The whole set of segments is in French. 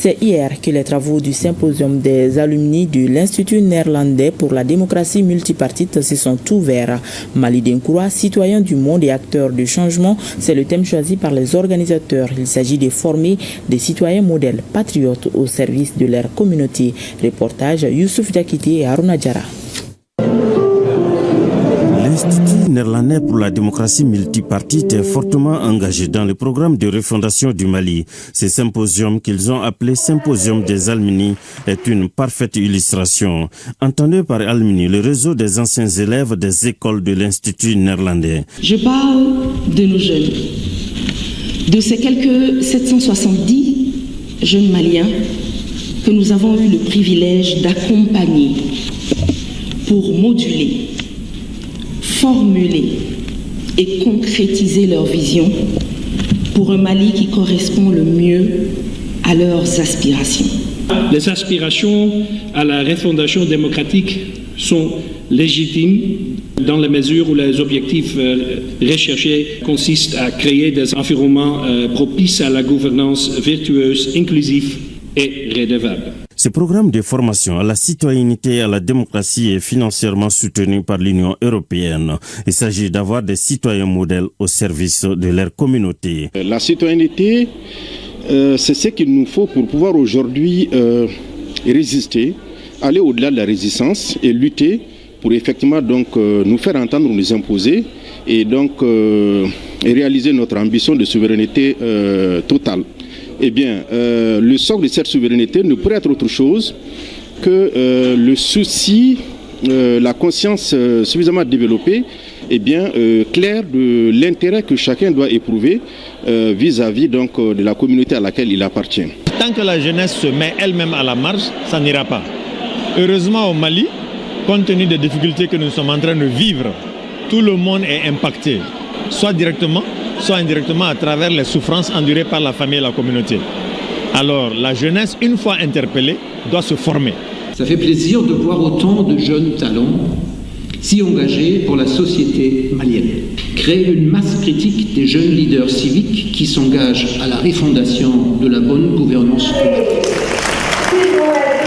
C'est hier que les travaux du symposium des alumni de l'Institut néerlandais pour la démocratie multipartite se sont ouverts. Mali Denkoura, citoyen du monde et acteur du changement, c'est le thème choisi par les organisateurs. Il s'agit de former des citoyens modèles patriotes au service de leur communauté. Reportage Youssouf Diakité et Haruna Diarra. L'Institut néerlandais pour la démocratie multipartite est fortement engagé dans le programme de refondation du Mali. Ce symposium qu'ils ont appelé Symposium des Alumni est une parfaite illustration. Entendu par Alumni, le réseau des anciens élèves des écoles de l'Institut néerlandais. Je parle de nos jeunes, de ces quelques 770 jeunes Maliens que nous avons eu le privilège d'accompagner pour moduler, formuler et concrétiser leur vision pour un Mali qui correspond le mieux à leurs aspirations. Les aspirations à la refondation démocratique sont légitimes dans la mesure où les objectifs recherchés consistent à créer des environnements propices à la gouvernance vertueuse, inclusive et redevable. Ce programme de formation à la citoyenneté et à la démocratie est financièrement soutenu par l'Union européenne. Il s'agit d'avoir des citoyens modèles au service de leur communauté. La citoyenneté, c'est ce qu'il nous faut pour pouvoir aujourd'hui résister, aller au-delà de la résistance et lutter pour effectivement donc nous faire entendre, nous imposer et donc réaliser notre ambition de souveraineté totale. Eh bien, le socle de cette souveraineté ne pourrait être autre chose que le souci, la conscience suffisamment développée, eh bien, claire de l'intérêt que chacun doit éprouver vis-à-vis donc de la communauté à laquelle il appartient. Tant que la jeunesse se met elle-même à la marge, ça n'ira pas. Heureusement au Mali, compte tenu des difficultés que nous sommes en train de vivre, tout le monde est impacté, soit directement, soit indirectement à travers les souffrances endurées par la famille et la communauté. Alors la jeunesse, une fois interpellée, doit se former. Ça fait plaisir de voir autant de jeunes talents si engagés pour la société malienne. Créer une masse critique des jeunes leaders civiques qui s'engagent à la refondation de la bonne gouvernance politique.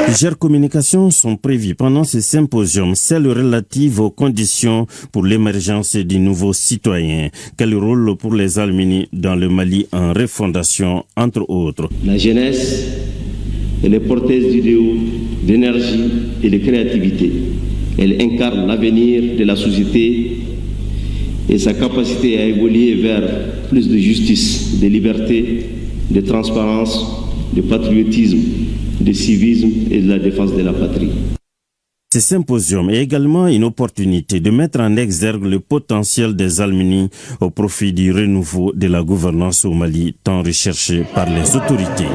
Plusieurs communications sont prévues pendant ce symposium, celles relatives aux conditions pour l'émergence du nouveau citoyen. Quel rôle pour les alumni dans le Mali en refondation, entre autres? La jeunesse, elle est porteuse d'idéaux, d'énergie et de créativité. Elle incarne l'avenir de la société et sa capacité à évoluer vers plus de justice, de liberté, de transparence, de patriotisme, de civisme et de la défense de la patrie. Ce symposium est également une opportunité de mettre en exergue le potentiel des alumni au profit du renouveau de la gouvernance au Mali, tant recherché par les autorités.